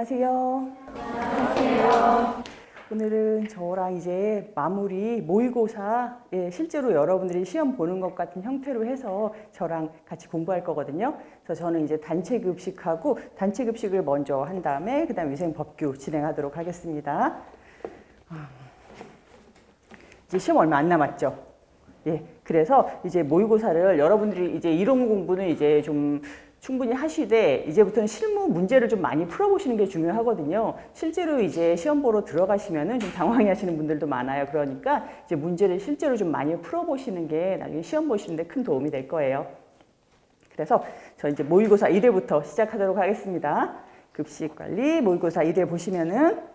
안녕하세요. 안녕하세요. 오늘은 저랑 이제 마무리 모의고사, 실제로 여러분들이 시험 보는 것 같은 형태로 해서 저랑 같이 공부할 거거든요. 그래서 저는 이제 단체 급식하고 단체 급식을 먼저 한 다음에 그다음 위생법규 진행하도록 하겠습니다. 이제 시험 얼마 안 남았죠. 그래서 이제 모의고사를 여러분들이 이제 이론 공부는 이제 좀 충분히 하시되 이제부터는 실무 문제를 좀 많이 풀어보시는 게 중요하거든요. 실제로 이제 시험 보러 들어가시면은 좀 당황해 하시는 분들도 많아요. 그러니까 이제 문제를 실제로 좀 많이 풀어보시는 게 나중에 시험 보시는데 큰 도움이 될 거예요. 그래서 저 이제 모의고사 1회부터 시작하도록 하겠습니다. 급식관리 모의고사 1회 보시면은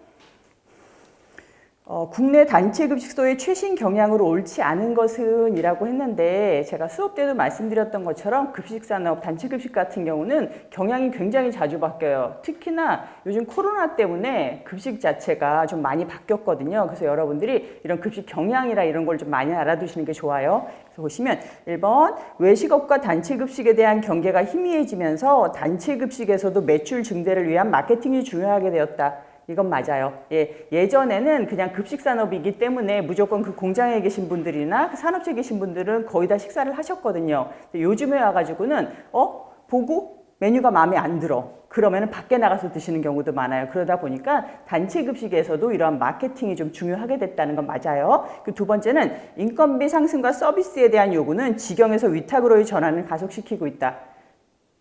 국내 단체급식소의 최신 경향으로 옳지 않은 것은 이라고 했는데 제가 수업 때도 말씀드렸던 것처럼 급식산업, 단체급식 같은 경우는 경향이 굉장히 자주 바뀌어요. 특히나 요즘 코로나 때문에 급식 자체가 좀 많이 바뀌었거든요. 그래서 여러분들이 이런 급식 경향이라 이런 걸 좀 많이 알아두시는 게 좋아요. 그래서 보시면 1번 외식업과 단체급식에 대한 경계가 희미해지면서 단체급식에서도 매출 증대를 위한 마케팅이 중요하게 되었다. 이건 맞아요. 예전에는 그냥 급식산업이기 때문에 무조건 그 공장에 계신 분들이나 그 산업체에 계신 분들은 거의 다 식사를 하셨거든요. 요즘에 와가지고는 보고 메뉴가 마음에 안 들어. 그러면은 밖에 나가서 드시는 경우도 많아요. 그러다 보니까 단체 급식에서도 이러한 마케팅이 좀 중요하게 됐다는 건 맞아요. 그 두 번째는 인건비 상승과 서비스에 대한 요구는 직영에서 위탁으로의 전환을 가속시키고 있다.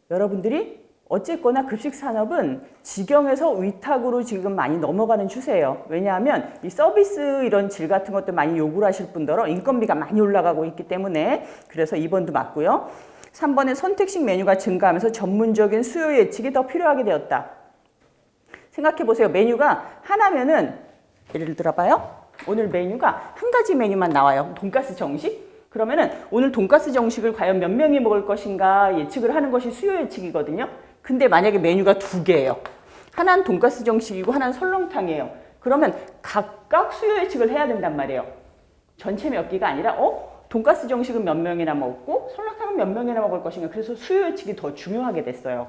여러분들이 어쨌거나 급식산업은 직영에서 위탁으로 지금 많이 넘어가는 추세예요. 왜냐하면 이 서비스 이런 질 같은 것도 많이 요구를 하실 뿐더러 인건비가 많이 올라가고 있기 때문에 그래서 2번도 맞고요. 3번에 선택식 메뉴가 증가하면서 전문적인 수요 예측이 더 필요하게 되었다. 생각해 보세요. 메뉴가 하나면은 예를 들어봐요. 오늘 메뉴가 한 가지 메뉴만 나와요. 돈가스 정식? 그러면은 오늘 돈가스 정식을 과연 몇 명이 먹을 것인가 예측을 하는 것이 수요 예측이거든요. 근데 만약에 메뉴가 두 개예요. 하나는 돈가스 정식이고 하나는 설렁탕이에요. 그러면 각각 수요 예측을 해야 된단 말이에요. 전체 몇 개가 아니라 돈가스 정식은 몇 명이나 먹고 설렁탕은 몇 명이나 먹을 것인가. 그래서 수요 예측이 더 중요하게 됐어요.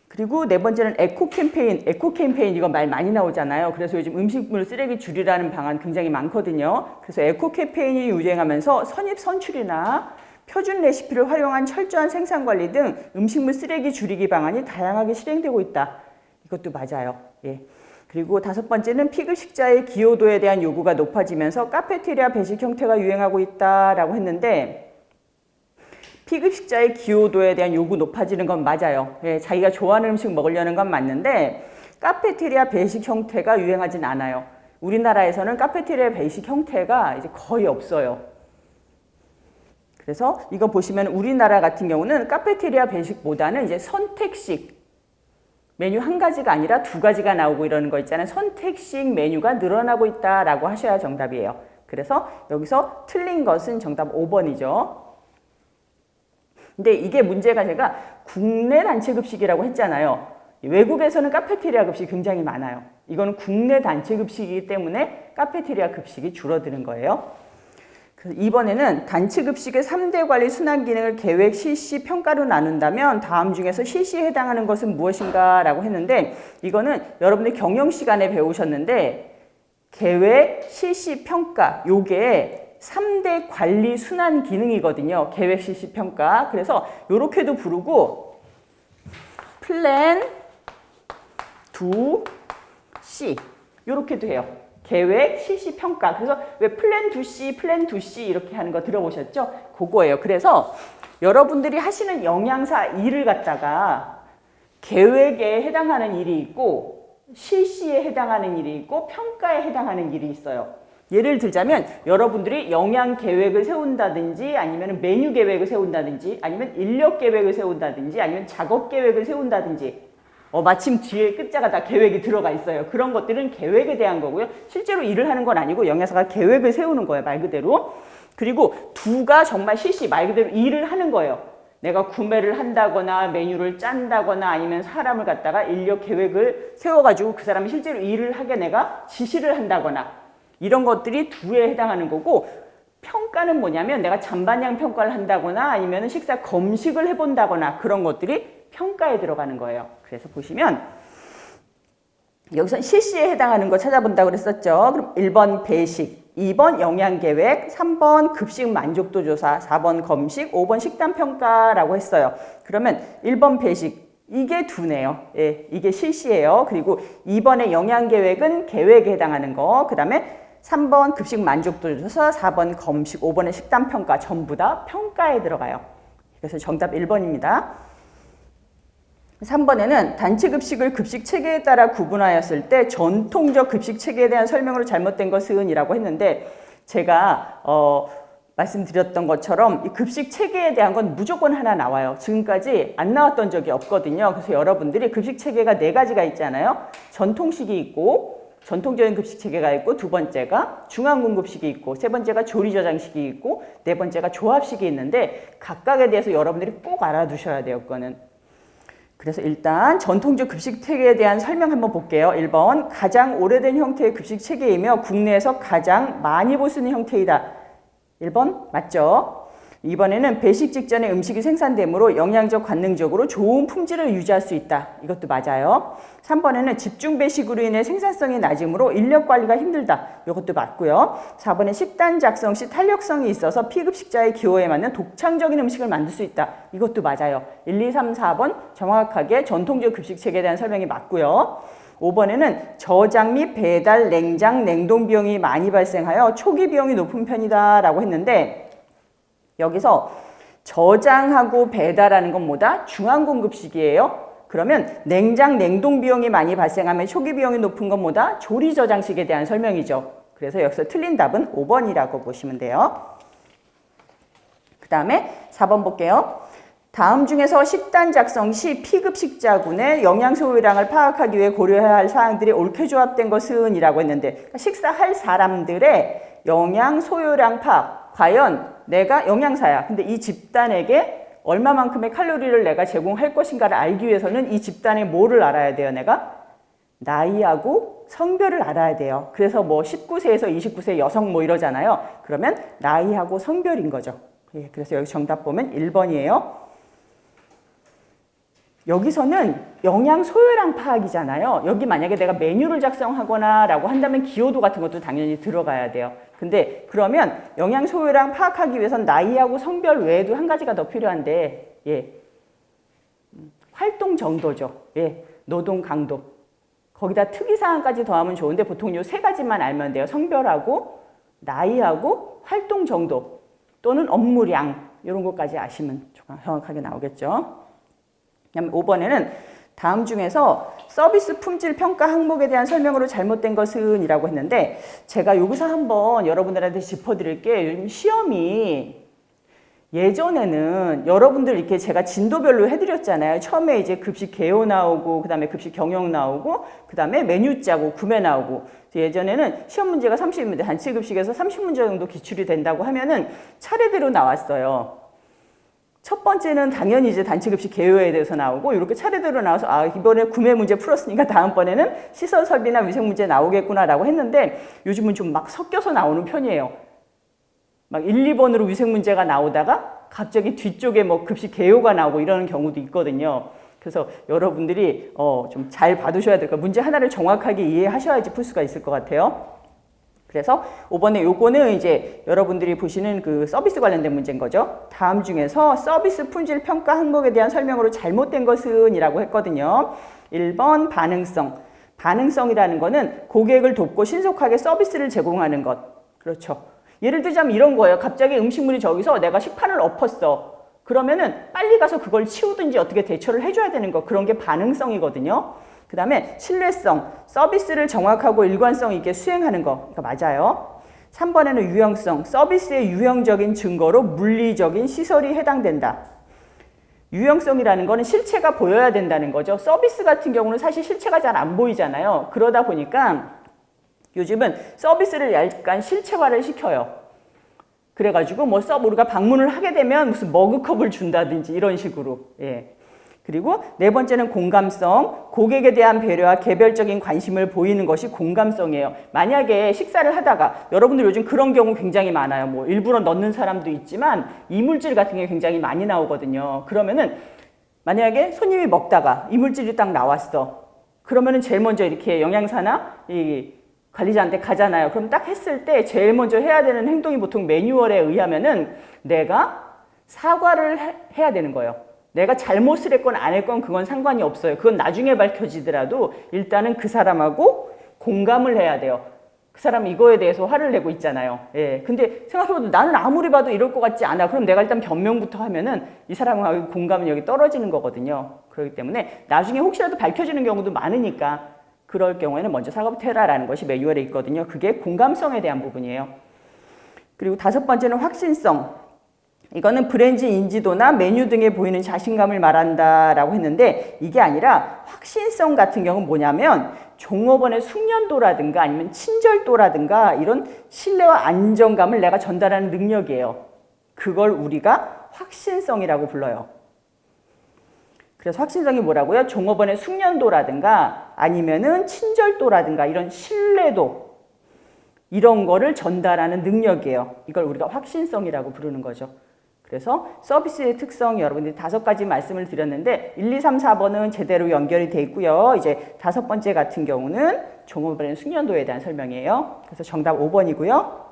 그리고 네 번째는 에코 캠페인 이거 말 많이 나오잖아요. 그래서 요즘 음식물 쓰레기 줄이라는 방안 굉장히 많거든요. 그래서 에코 캠페인이 유행하면서 선입 선출이나 표준 레시피를 활용한 철저한 생산 관리 등 음식물 쓰레기 줄이기 방안이 다양하게 실행되고 있다. 이것도 맞아요. 그리고 5번째는 피급식자의 기여도에 대한 요구가 높아지면서 카페테리아 배식 형태가 유행하고 있다라고 했는데 피급식자의 기여도에 대한 요구 높아지는 건 맞아요. 자기가 좋아하는 음식 먹으려는 건 맞는데 카페테리아 배식 형태가 유행하진 않아요. 우리나라에서는 카페테리아 배식 형태가 이제 거의 없어요. 그래서 이거 보시면 우리나라 같은 경우는 카페테리아 배식보다는 이제 선택식 메뉴 한 가지가 아니라 두 가지가 나오고 이러는 거 있잖아요. 선택식 메뉴가 늘어나고 있다라고 하셔야 정답이에요. 그래서 여기서 틀린 것은 정답 5번이죠. 근데 이게 문제가 제가 국내 단체 급식이라고 했잖아요. 외국에서는 카페테리아 급식이 굉장히 많아요. 이거는 국내 단체 급식이기 때문에 카페테리아 급식이 줄어드는 거예요. 이번에는 단체 급식의 3대 관리 순환 기능을 계획, 실시, 평가로 나눈다면 다음 중에서 실시에 해당하는 것은 무엇인가 라고 했는데 이거는 여러분들 경영 시간에 배우셨는데 계획, 실시, 평가 요게 3대 관리 순환 기능이거든요. 계획, 실시, 평가. 그래서 요렇게도 부르고 플랜, 두, 시 요렇게도 해요. 계획, 실시, 평가. 그래서 왜 플랜 2C, 플랜 2C 이렇게 하는 거 들어보셨죠? 그거예요. 그래서 여러분들이 하시는 영양사 일을 갖다가 계획에 해당하는 일이 있고 실시에 해당하는 일이 있고 평가에 해당하는 일이 있어요. 예를 들자면 여러분들이 영양 계획을 세운다든지 아니면 메뉴 계획을 세운다든지 아니면 인력 계획을 세운다든지 아니면 작업 계획을 세운다든지 마침 뒤에 끝자가 다 계획이 들어가 있어요. 그런 것들은 계획에 대한 거고요. 실제로 일을 하는 건 아니고 영양사가 계획을 세우는 거예요. 말 그대로. 그리고 두가 정말 실시 말 그대로 일을 하는 거예요. 내가 구매를 한다거나 메뉴를 짠다거나 아니면 사람을 갖다가 인력 계획을 세워가지고 그 사람이 실제로 일을 하게 내가 지시를 한다거나 이런 것들이 두에 해당하는 거고 평가는 뭐냐면 내가 잔반량 평가를 한다거나 아니면 식사 검식을 해본다거나 그런 것들이 평가에 들어가는 거예요. 그래서 보시면 여기서 실시에 해당하는 거 찾아본다고 그랬었죠. 그럼 1번 배식, 2번 영양계획, 3번 급식 만족도 조사, 4번 검식, 5번 식단평가라고 했어요. 그러면 1번 배식, 이게 두네요. 예, 이게 실시예요. 그리고 2번의 영양계획은 계획에 해당하는 거, 그 다음에 3번 급식 만족도 조사, 4번 검식, 5번의 식단평가 전부 다 평가에 들어가요. 그래서 정답 1번입니다. 3번에는 단체 급식을 급식 체계에 따라 구분하였을 때 전통적 급식 체계에 대한 설명으로 잘못된 것은 이라고 했는데, 제가 말씀드렸던 것처럼 이 급식 체계에 대한 건 무조건 하나 나와요. 지금까지 안 나왔던 적이 없거든요. 그래서 여러분들이 급식 체계가 4가지가 있잖아요. 전통식이 있고, 전통적인 급식 체계가 있고, 두 번째가 중앙공급식이 있고, 세 번째가 조리저장식이 있고, 네 번째가 조합식이 있는데, 각각에 대해서 여러분들이 꼭 알아두셔야 돼요. 그거는. 그래서 일단 전통적 급식 체계에 대한 설명 한번 볼게요. 1번, 가장 오래된 형태의 급식 체계이며 국내에서 가장 많이 볼 수 있는 형태이다. 1번 맞죠? 2번에는 배식 직전에 음식이 생산되므로 영양적 관능적으로 좋은 품질을 유지할 수 있다. 이것도 맞아요. 3번에는 집중 배식으로 인해 생산성이 낮으므로 인력 관리가 힘들다. 이것도 맞고요. 4번에 식단 작성 시 탄력성이 있어서 피급식자의 기호에 맞는 독창적인 음식을 만들 수 있다. 이것도 맞아요. 1, 2, 3, 4번 정확하게 전통적 급식 체계에 대한 설명이 맞고요. 5번에는 저장 및 배달, 냉장, 냉동 비용이 많이 발생하여 초기 비용이 높은 편이다 라고 했는데, 여기서 저장하고 배달하는 건 뭐다? 중앙공급식이에요. 그러면 냉장, 냉동 비용이 많이 발생하면 초기 비용이 높은 건 뭐다? 조리저장식에 대한 설명이죠. 그래서 여기서 틀린 답은 5번이라고 보시면 돼요. 그 다음에 4번 볼게요. 다음 중에서 식단 작성 시 피급식자군의 영양 소요량을 파악하기 위해 고려해야 할 사항들이 옳게 조합된 것은 이라고 했는데, 식사할 사람들의 영양 소요량 파악. 과연 내가 영양사야. 근데 이 집단에게 얼마만큼의 칼로리를 내가 제공할 것인가를 알기 위해서는 이 집단의 뭐를 알아야 돼요? 내가 나이하고 성별을 알아야 돼요. 그래서 뭐 19세에서 29세 여성 뭐 이러잖아요. 그러면 나이하고 성별인 거죠. 예, 그래서 여기 정답 보면 1번이에요. 여기서는 영양 소요량 파악이잖아요. 여기 만약에 내가 메뉴를 작성하거나 라고 한다면 기호도 같은 것도 당연히 들어가야 돼요. 근데 그러면 영양 소요량 파악하기 위해선 나이하고 성별 외에도 한 가지가 더 필요한데, 예, 활동 정도죠. 예, 노동 강도. 거기다 특이사항까지 더하면 좋은데 보통 요 3가지만 알면 돼요. 성별하고 나이하고 활동 정도 또는 업무량, 이런 것까지 아시면 정확하게 나오겠죠. 그다음 5번에는 다음 중에서 서비스 품질 평가 항목에 대한 설명으로 잘못된 것은 이라고 했는데, 제가 여기서 한번 여러분들한테 짚어드릴게. 요즘 시험이 예전에는 여러분들 이렇게 제가 진도별로 해드렸잖아요. 처음에 이제 급식 개요 나오고, 그 다음에 급식 경영 나오고, 그 다음에 메뉴 짜고, 구매 나오고. 예전에는 시험 문제가 30문제, 단체급식에서 30문제 정도 기출이 된다고 하면은 차례대로 나왔어요. 첫 번째는 당연히 이제 단체급식 개요에 대해서 나오고, 이렇게 차례대로 나와서 아, 이번에 구매 문제 풀었으니까 다음번에는 시설 설비나 위생 문제 나오겠구나라고 했는데, 요즘은 좀 막 섞여서 나오는 편이에요. 막 1, 2번으로 위생 문제가 나오다가 갑자기 뒤쪽에 뭐 급식 개요가 나오고 이러는 경우도 있거든요. 그래서 여러분들이 좀 잘 봐두셔야 될 거예요. 문제 하나를 정확하게 이해하셔야지 풀 수가 있을 것 같아요. 그래서 5번에 요거는 이제 여러분들이 보시는 그 서비스 관련된 문제인 거죠. 다음 중에서 서비스 품질 평가 항목에 대한 설명으로 잘못된 것은 이라고 했거든요. 1번 반응성. 반응성이라는 거는 고객을 돕고 신속하게 서비스를 제공하는 것. 그렇죠. 예를 들자면 이런 거예요. 갑자기 음식물이 저기서 내가 식판을 엎었어. 그러면은 빨리 가서 그걸 치우든지 어떻게 대처를 해줘야 되는 거. 그런 게 반응성이거든요. 그 다음에 신뢰성, 서비스를 정확하고 일관성 있게 수행하는 거. 그러니까 맞아요. 3번에는 유형성, 서비스의 유형적인 증거로 물리적인 시설이 해당된다. 유형성이라는 거는 실체가 보여야 된다는 거죠. 서비스 같은 경우는 사실 실체가 잘 안 보이잖아요. 그러다 보니까 요즘은 서비스를 약간 실체화를 시켜요. 그래가지고 뭐 우리가 방문을 하게 되면 무슨 머그컵을 준다든지 이런 식으로. 예. 그리고 네 번째는 공감성, 고객에 대한 배려와 개별적인 관심을 보이는 것이 공감성이에요. 만약에 식사를 하다가 여러분들 요즘 그런 경우 굉장히 많아요. 뭐 일부러 넣는 사람도 있지만 이물질 같은 게 굉장히 많이 나오거든요. 그러면은 만약에 손님이 먹다가 이물질이 딱 나왔어. 그러면은 제일 먼저 이렇게 영양사나 이 관리자한테 가잖아요. 그럼 딱 했을 때 제일 먼저 해야 되는 행동이 보통 매뉴얼에 의하면은 내가 사과를 해야 되는 거예요. 내가 잘못을 했건 안 했건 그건 상관이 없어요. 그건 나중에 밝혀지더라도 일단은 그 사람하고 공감을 해야 돼요. 그 사람 이거에 대해서 화를 내고 있잖아요. 예. 근데 생각해봐도 나는 아무리 봐도 이럴 것 같지 않아. 그럼 내가 일단 변명부터 하면은 이 사람하고 공감은 여기 떨어지는 거거든요. 그렇기 때문에 나중에 혹시라도 밝혀지는 경우도 많으니까 그럴 경우에는 먼저 사과부터 해라라는 것이 매뉴얼에 있거든요. 그게 공감성에 대한 부분이에요. 그리고 5번째는 확신성. 이거는 브랜드 인지도나 메뉴 등에 보이는 자신감을 말한다라고 했는데 이게 아니라 확신성 같은 경우는 뭐냐면 종업원의 숙련도라든가 아니면 친절도라든가 이런 신뢰와 안정감을 내가 전달하는 능력이에요. 그걸 우리가 확신성이라고 불러요. 그래서 확신성이 뭐라고요? 종업원의 숙련도라든가 아니면은 친절도라든가 이런 신뢰도 이런 거를 전달하는 능력이에요. 이걸 우리가 확신성이라고 부르는 거죠. 그래서 서비스의 특성 여러분들이 5가지 말씀을 드렸는데 1, 2, 3, 4번은 제대로 연결이 돼 있고요. 이제 5번째 같은 경우는 종업원의 숙련도에 대한 설명이에요. 그래서 정답 5번이고요.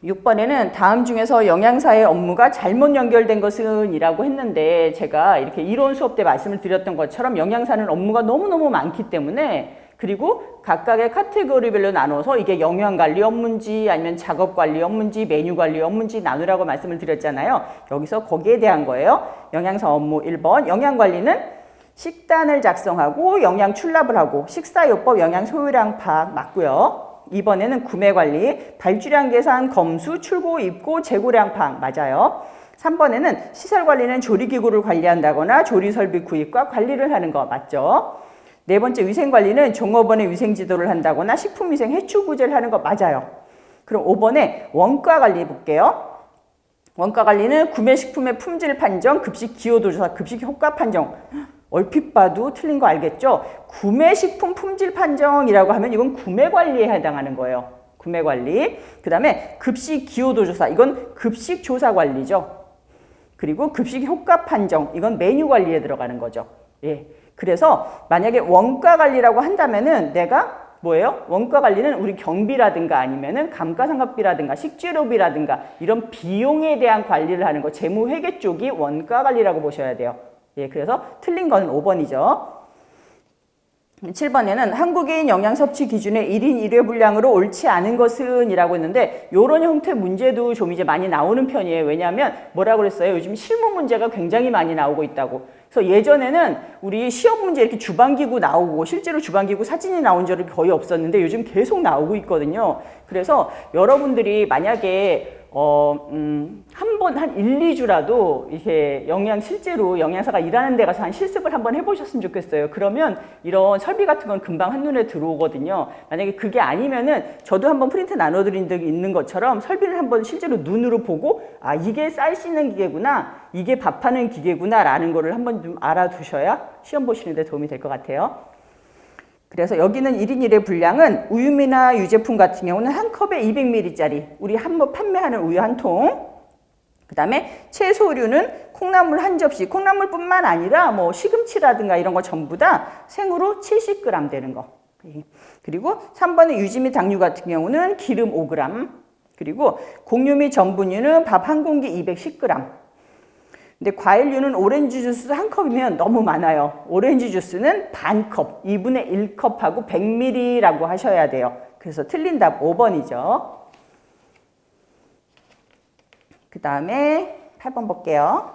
6번에는 다음 중에서 영양사의 업무가 잘못 연결된 것은 이라고 했는데 제가 이렇게 이론 수업 때 말씀을 드렸던 것처럼 영양사는 업무가 너무너무 많기 때문에 그리고 각각의 카테고리별로 나눠서 이게 영양관리 업무인지 아니면 작업관리 업무인지 메뉴관리 업무인지 나누라고 말씀을 드렸잖아요. 여기서 거기에 대한 거예요. 영양사 업무 1번 영양관리는 식단을 작성하고 영양 출납을 하고 식사요법 영양 소요량 파악 맞고요. 2번에는 구매관리, 발주량 계산, 검수, 출고, 입고, 재고량 파악 맞아요. 3번에는 시설관리는 조리기구를 관리한다거나 조리설비 구입과 관리를 하는 거 맞죠? 4번째 위생관리는 종업원의 위생지도를 한다거나 식품위생 해충구제를 하는 거 맞아요. 그럼 5번에 원가관리 볼게요. 원가관리는 구매식품의 품질 판정, 급식 기여도 조사, 급식 효과 판정. 얼핏 봐도 틀린 거 알겠죠? 구매식품 품질 판정이라고 하면 이건 구매관리에 해당하는 거예요. 구매관리. 그 다음에 급식 기여도 조사. 이건 급식 조사 관리죠. 그리고 급식 효과 판정. 이건 메뉴 관리에 들어가는 거죠. 예. 그래서 만약에 원가 관리라고 한다면은 내가 뭐예요? 원가 관리는 우리 경비라든가 아니면은 감가상각비라든가 식재료비라든가 이런 비용에 대한 관리를 하는 거 재무회계 쪽이 원가 관리라고 보셔야 돼요. 예, 그래서 틀린 거는 5번이죠. 7번에는 한국인 영양 섭취 기준의 1인 1회 분량으로 옳지 않은 것은 이라고 했는데 이런 형태 문제도 좀 이제 많이 나오는 편이에요. 왜냐하면 뭐라고 그랬어요? 요즘 실무 문제가 굉장히 많이 나오고 있다고. 그래서 예전에는 우리 시험 문제 이렇게 주방기구 나오고 실제로 주방기구 사진이 나온 적이 거의 없었는데 요즘 계속 나오고 있거든요. 그래서 여러분들이 만약에 한 1, 2주라도 이렇게 실제로 영양사가 일하는 데 가서 한 실습을 한번 해보셨으면 좋겠어요. 그러면 이런 설비 같은 건 금방 한눈에 들어오거든요. 만약에 그게 아니면은 저도 한번 프린트 나눠드린 적이 있는 것처럼 설비를 한번 실제로 눈으로 보고 아, 이게 쌀 씻는 기계구나, 이게 밥하는 기계구나 라는 거를 한번 좀 알아두셔야 시험 보시는 데 도움이 될 것 같아요. 그래서 여기는 1인 1회 분량은 우유미나 유제품 같은 경우는 한 컵에 200ml짜리 우리 한번 판매하는 우유 한 통, 그 다음에 채소류는 콩나물 한 접시, 콩나물뿐만 아니라 뭐 시금치라든가 이런 거 전부 다 생으로 70g 되는 거. 그리고 3번은 유지 및 당류 같은 경우는 기름 5g, 그리고 곡류 및 전분유는 밥 한 공기 210g. 근데 과일류는 오렌지 주스 한 컵이면 너무 많아요. 오렌지 주스는 반 컵, 2분의 1컵하고 100ml라고 하셔야 돼요. 그래서 틀린 답 5번이죠. 그 다음에 8번 볼게요.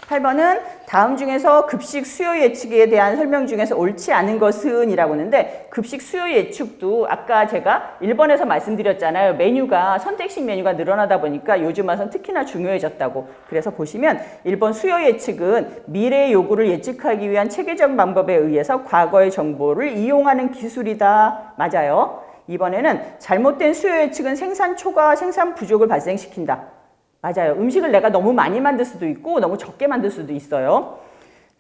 8번은 다음 중에서 급식 수요 예측에 대한 설명 중에서 옳지 않은 것은 이라고 하는데 급식 수요 예측도 아까 제가 1번에서 말씀드렸잖아요. 메뉴가 선택식 메뉴가 늘어나다 보니까 요즘 와서는 특히나 중요해졌다고. 그래서 보시면 1번 수요 예측은 미래의 요구를 예측하기 위한 체계적 방법에 의해서 과거의 정보를 이용하는 기술이다. 맞아요. 2번에는 잘못된 수요 예측은 생산 초과, 생산 부족을 발생시킨다. 맞아요. 음식을 내가 너무 많이 만들 수도 있고 너무 적게 만들 수도 있어요.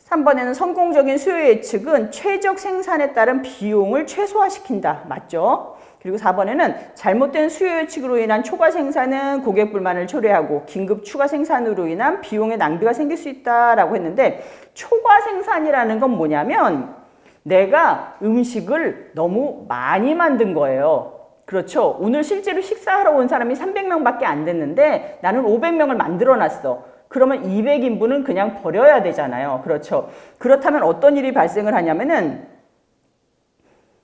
3번에는 성공적인 수요 예측은 최적 생산에 따른 비용을 최소화시킨다. 맞죠? 그리고 4번에는 잘못된 수요 예측으로 인한 초과 생산은 고객 불만을 초래하고 긴급 추가 생산으로 인한 비용의 낭비가 생길 수 있다라고 했는데 초과 생산이라는 건 뭐냐면 내가 음식을 너무 많이 만든 거예요. 그렇죠. 오늘 실제로 식사하러 온 사람이 300명밖에 안 됐는데 나는 500명을 만들어 놨어. 그러면 200인분은 그냥 버려야 되잖아요. 그렇죠. 그렇다면 어떤 일이 발생을 하냐면은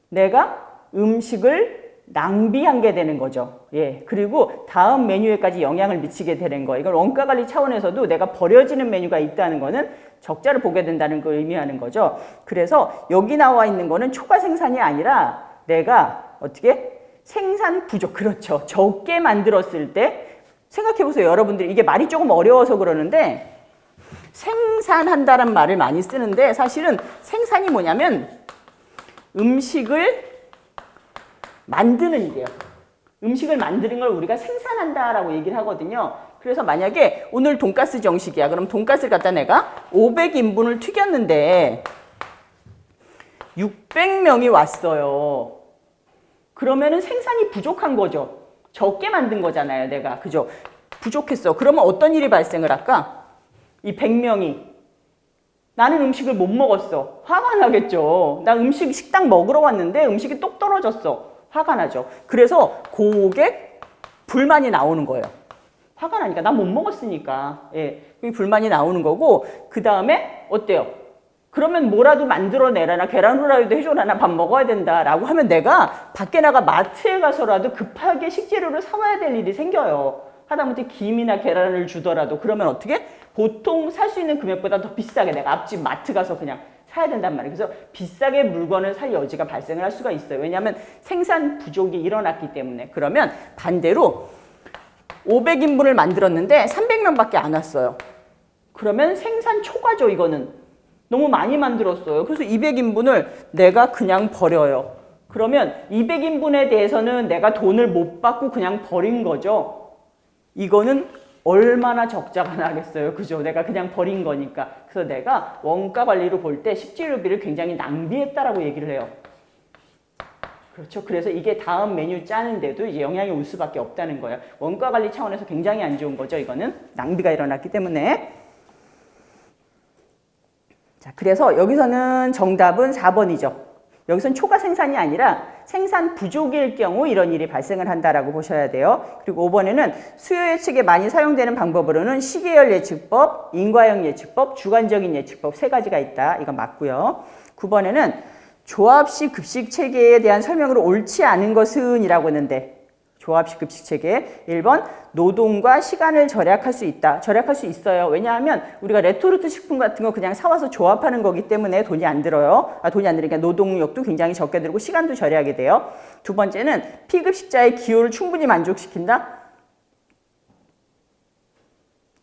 내가 음식을 낭비한 게 되는 거죠. 예. 그리고 다음 메뉴에까지 영향을 미치게 되는 거. 이건 원가 관리 차원에서도 내가 버려지는 메뉴가 있다는 거는 적자를 보게 된다는 걸 의미하는 거죠. 그래서 여기 나와 있는 거는 초과 생산이 아니라 내가 어떻게? 생산 부족. 그렇죠. 적게 만들었을 때 생각해 보세요. 여러분들이 이게 말이 조금 어려워서 그러는데 생산한다는 말을 많이 쓰는데 사실은 생산이 뭐냐면 음식을 만드는 일이에요. 음식을 만드는 걸 우리가 생산한다라고 얘기를 하거든요. 그래서 만약에 오늘 돈가스 정식이야. 그럼 돈가스를 갖다 내가 500인분을 튀겼는데 600명이 왔어요. 그러면은 생산이 부족한 거죠. 적게 만든 거잖아요, 내가. 그죠? 부족했어. 그러면 어떤 일이 발생을 할까? 이 100명이 나는 음식을 못 먹었어. 화가 나겠죠. 나 식당 먹으러 왔는데 음식이 똑 떨어졌어. 화가 나죠. 그래서 고객 불만이 나오는 거예요. 화가 나니까 난 못 먹었으니까. 예, 불만이 나오는 거고 그 다음에 어때요? 그러면 뭐라도 만들어내라. 나 계란 후라이도 해줘라. 나 밥 먹어야 된다. 라고 하면 내가 밖에 나가 마트에 가서라도 급하게 식재료를 사와야 될 일이 생겨요. 하다못해 김이나 계란을 주더라도 그러면 어떻게? 보통 살 수 있는 금액보다 더 비싸게 내가 앞집 마트 가서 그냥 사야 된단 말이에요. 그래서 비싸게 물건을 살 여지가 발생을 할 수가 있어요. 왜냐하면 생산 부족이 일어났기 때문에. 그러면 반대로 500인분을 만들었는데 300명밖에 안 왔어요. 그러면 생산 초과죠, 이거는. 너무 많이 만들었어요. 그래서 200인분을 내가 그냥 버려요. 그러면 200인분에 대해서는 내가 돈을 못 받고 그냥 버린 거죠. 이거는 얼마나 적자가 나겠어요. 그죠? 내가 그냥 버린 거니까. 그래서 내가 원가 관리로 볼 때 식재료비를 굉장히 낭비했다라고 얘기를 해요. 그렇죠. 그래서 이게 다음 메뉴 짜는데도 이제 영향이 올 수밖에 없다는 거예요. 원가 관리 차원에서 굉장히 안 좋은 거죠. 이거는 낭비가 일어났기 때문에. 자, 그래서 여기서는 정답은 4번이죠. 여기서는 초과 생산이 아니라 생산 부족일 경우 이런 일이 발생을 한다라고 보셔야 돼요. 그리고 5번에는 수요 예측에 많이 사용되는 방법으로는 시계열 예측법, 인과형 예측법, 주관적인 예측법 세 가지가 있다. 이건 맞고요. 9번에는 조합식 급식 체계에 대한 설명으로 옳지 않은 것은 이라고 했는데 조합식 급식 체계 1번 노동과 시간을 절약할 수 있다. 절약할 수 있어요. 왜냐하면 우리가 레토르트 식품 같은 거 그냥 사와서 조합하는 거기 때문에 돈이 안 들어요. 돈이 안 들으니까 노동력도 굉장히 적게 들고 시간도 절약이 돼요. 두 번째는 피급식자의 기호를 충분히 만족시킨다?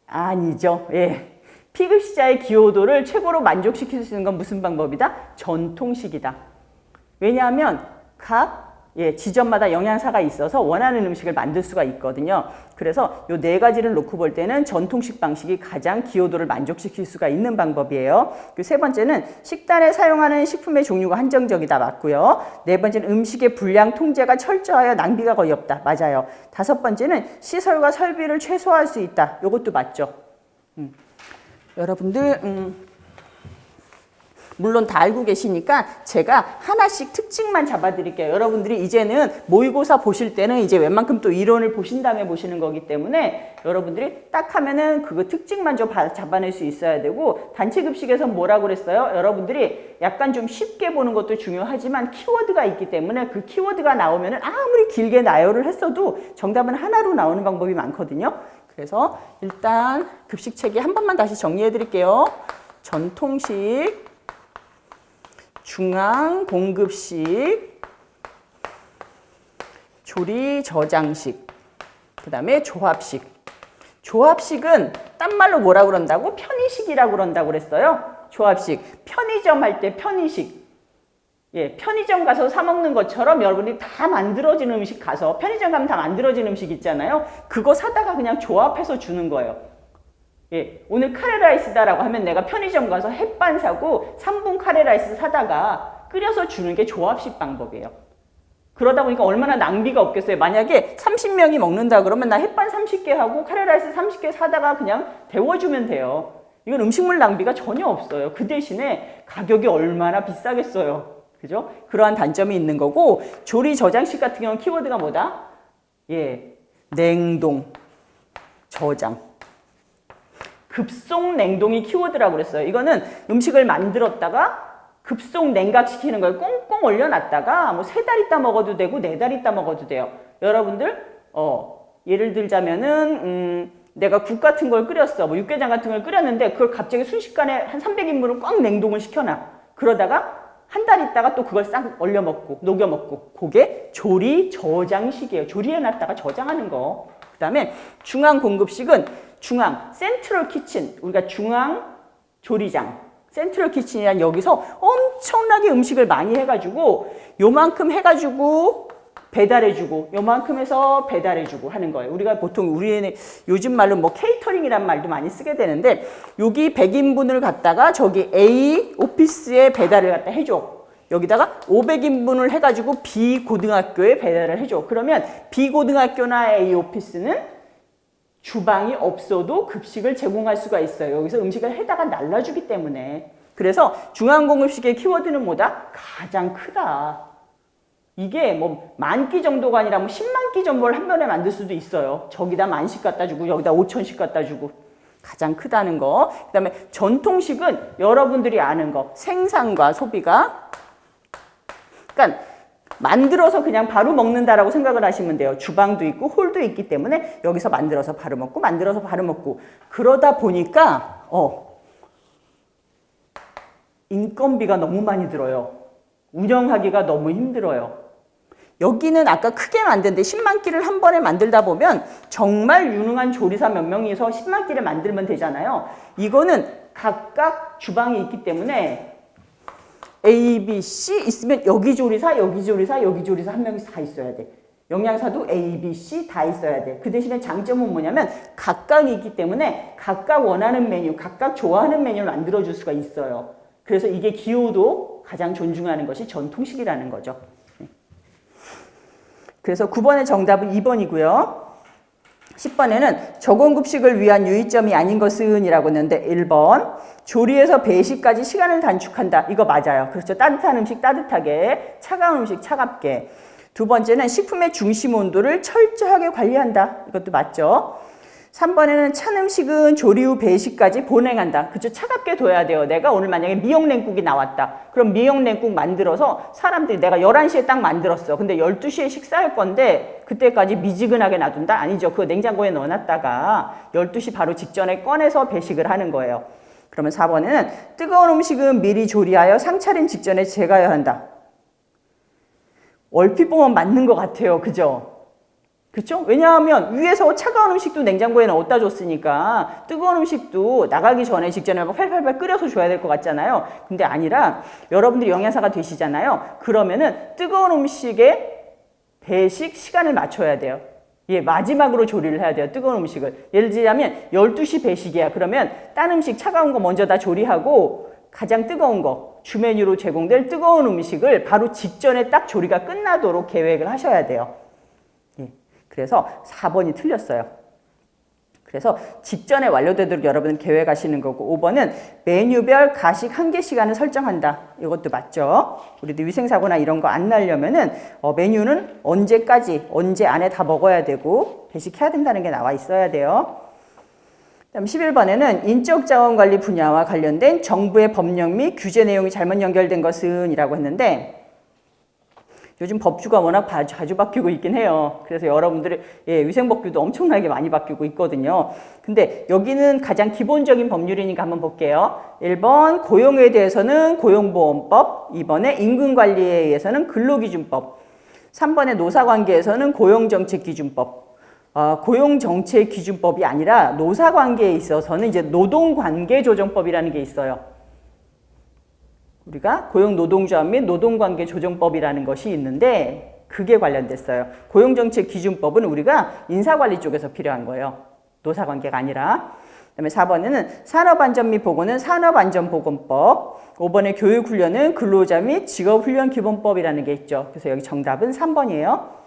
아니죠. 예. 피급식자의 기호도를 최고로 만족시킬 수 있는 건 무슨 방법이다? 전통식이다. 왜냐하면 각 지점마다 영양사가 있어서 원하는 음식을 만들 수가 있거든요. 그래서 이 네 가지를 놓고 볼 때는 전통식 방식이 가장 기호도를 만족시킬 수가 있는 방법이에요. 그리고 세 번째는 식단에 사용하는 식품의 종류가 한정적이다. 맞고요. 네 번째는 음식의 분량 통제가 철저하여 낭비가 거의 없다. 맞아요. 다섯 번째는 시설과 설비를 최소화할 수 있다. 이것도 맞죠. 여러분들 물론 다 알고 계시니까 제가 하나씩 특징만 잡아드릴게요. 여러분들이 이제는 모의고사 보실 때는 이제 웬만큼 또 이론을 보신 다음에 보시는 거기 때문에 여러분들이 딱 하면은 그거 특징만 좀 잡아낼 수 있어야 되고 단체 급식에서 뭐라고 그랬어요? 여러분들이 약간 좀 쉽게 보는 것도 중요하지만 키워드가 있기 때문에 그 키워드가 나오면은 아무리 길게 나열을 했어도 정답은 하나로 나오는 방법이 많거든요. 그래서 일단 급식 체계 한 번만 다시 정리해 드릴게요. 전통식, 중앙 공급식, 조리 저장식, 그 다음에 조합식. 조합식은 딴 말로 뭐라 그런다고? 편의식이라고 그런다고 그랬어요. 조합식. 편의점 할 때 편의식. 예, 편의점 가서 사 먹는 것처럼 여러분이 다 만들어진 음식 가서 편의점 가면 다 만들어진 음식 있잖아요. 그거 사다가 그냥 조합해서 주는 거예요. 예, 오늘 카레라이스다라고 하면 내가 편의점 가서 햇반 사고 3분 카레라이스 사다가 끓여서 주는 게 조합식 방법이에요. 그러다 보니까 얼마나 낭비가 없겠어요. 만약에 30명이 먹는다 그러면 나 햇반 30개 하고 카레라이스 30개 사다가 그냥 데워주면 돼요. 이건 음식물 낭비가 전혀 없어요. 그 대신에 가격이 얼마나 비싸겠어요. 그죠? 그러한 단점이 있는 거고, 조리 저장식 같은 경우는 키워드가 뭐다? 예, 냉동, 저장. 급속 냉동이 키워드라고 그랬어요. 이거는 음식을 만들었다가 급속 냉각시키는 거예요. 꽁꽁 얼려놨다가 뭐 3달 있다 먹어도 되고 4달 있다 먹어도 돼요. 여러분들 예를 들자면은 내가 국 같은 걸 끓였어. 뭐 육개장 같은 걸 끓였는데 그걸 갑자기 순식간에 한 300인분을 꽉 냉동을 시켜놔. 그러다가 한 달 있다가 또 그걸 싹 얼려 먹고 녹여 먹고, 그게 조리 저장식이에요. 조리해놨다가 저장하는 거. 그 다음에 중앙 공급식은 중앙 센트럴 키친, 우리가 중앙 조리장 센트럴 키친이란, 여기서 엄청나게 음식을 많이 해가지고 요만큼 해가지고 배달해주고 요만큼 해서 배달해주고 하는 거예요. 우리가 보통 우리는 요즘 말로 뭐 케이터링이란 말도 많이 쓰게 되는데, 여기 100인분을 갖다가 저기 A 오피스에 배달을 갖다 해줘. 여기다가 500인분을 해가지고 B 고등학교에 배달을 해줘. 그러면 B 고등학교나 A 오피스는 주방이 없어도 급식을 제공할 수가 있어요. 여기서 음식을 해다가 날라주기 때문에. 그래서 중앙공급식의 키워드는 뭐다? 가장 크다. 이게 뭐 10,000끼 정도가 아니라 뭐 10만 끼 정도를 한 번에 만들 수도 있어요. 저기다 10,000씩 갖다 주고 여기다 5,000씩 갖다 주고. 가장 크다는 거. 그 다음에 전통식은 여러분들이 아는 거. 생산과 소비가. 그러니까 만들어서 그냥 바로 먹는다라고 생각을 하시면 돼요. 주방도 있고 홀도 있기 때문에 여기서 만들어서 바로 먹고 만들어서 바로 먹고. 그러다 보니까 인건비가 너무 많이 들어요. 운영하기가 너무 힘들어요. 여기는 아까 크게 만드는데 10만 끼를 한 번에 만들다 보면 정말 유능한 조리사 몇 명이서 10만 끼를 만들면 되잖아요. 이거는 각각 주방이 있기 때문에 A, B, C 있으면 여기 조리사, 여기 조리사, 여기 조리사 한 명이 다 있어야 돼. 영양사도 A, B, C 다 있어야 돼. 그 대신에 장점은 뭐냐면 각각이 있기 때문에 각각 원하는 메뉴, 각각 좋아하는 메뉴를 만들어줄 수가 있어요. 그래서 이게 기호도 가장 존중하는 것이 전통식이라는 거죠. 그래서 9번의 정답은 2번이고요. 10번에는 저공급식을 위한 유의점이 아닌 것은 이라고 했는데 1번 조리에서 배식까지 시간을 단축한다. 이거 맞아요. 그렇죠. 따뜻한 음식 따뜻하게, 차가운 음식 차갑게. 두 번째는 식품의 중심 온도를 철저하게 관리한다. 이것도 맞죠. 3번에는 찬 음식은 조리 후 배식까지 보냉한다. 그쵸? 차갑게 둬야 돼요. 내가 오늘 만약에 미역냉국이 나왔다. 그럼 미역냉국 만들어서 사람들이, 내가 11시에 딱 만들었어. 근데 12시에 식사할 건데 그때까지 미지근하게 놔둔다? 아니죠. 그거 냉장고에 넣어놨다가 12시 바로 직전에 꺼내서 배식을 하는 거예요. 그러면 4번에는 뜨거운 음식은 미리 조리하여 상차림 직전에 제거해야 한다. 얼핏 보면 맞는 것 같아요. 그죠? 그렇죠? 왜냐하면 위에서 차가운 음식도 냉장고에 넣었다 줬으니까 뜨거운 음식도 나가기 전에 직전에 막 팔팔팔 끓여서 줘야 될 것 같잖아요. 근데 아니라 여러분들이 영양사가 되시잖아요. 그러면은 뜨거운 음식에 배식 시간을 맞춰야 돼요. 예, 마지막으로 조리를 해야 돼요. 뜨거운 음식을. 예를 들자면 12시 배식이야. 그러면 딴 음식 차가운 거 먼저 다 조리하고 가장 뜨거운 거, 주 메뉴로 제공될 뜨거운 음식을 바로 직전에 딱 조리가 끝나도록 계획을 하셔야 돼요. 그래서 4번이 틀렸어요. 그래서 직전에 완료되도록 여러분은 계획하시는 거고, 5번은 메뉴별 가식 한개 시간을 설정한다. 이것도 맞죠? 우리도 위생사고나 이런 거 안 나려면은 메뉴는 언제까지, 언제 안에 다 먹어야 되고 배식해야 된다는 게 나와 있어야 돼요. 그다음 11번에는 인적 자원 관리 분야와 관련된 정부의 법령 및 규제 내용이 잘못 연결된 것은 이라고 했는데, 요즘 법규가 워낙 자주 바뀌고 있긴 해요. 그래서 여러분들이 위생법규도 엄청나게 많이 바뀌고 있거든요. 근데 여기는 가장 기본적인 법률이니까 한번 볼게요. 1번 고용에 대해서는 고용보험법, 2번에 임금관리에 의해서는 근로기준법, 3번에 노사관계에서는 고용정책기준법. 고용정책기준법이 아니라 노사관계에 있어서는 이제 노동관계조정법이라는 게 있어요. 우리가 고용노동조합 및 노동관계조정법이라는 것이 있는데 그게 관련됐어요. 고용정책기준법은 우리가 인사관리 쪽에서 필요한 거예요. 노사관계가 아니라. 그다음에 4번에는 산업안전 및 보건은 산업안전보건법, 5번에 교육훈련은 근로자 및 직업훈련기본법이라는 게 있죠. 그래서 여기 정답은 3번이에요.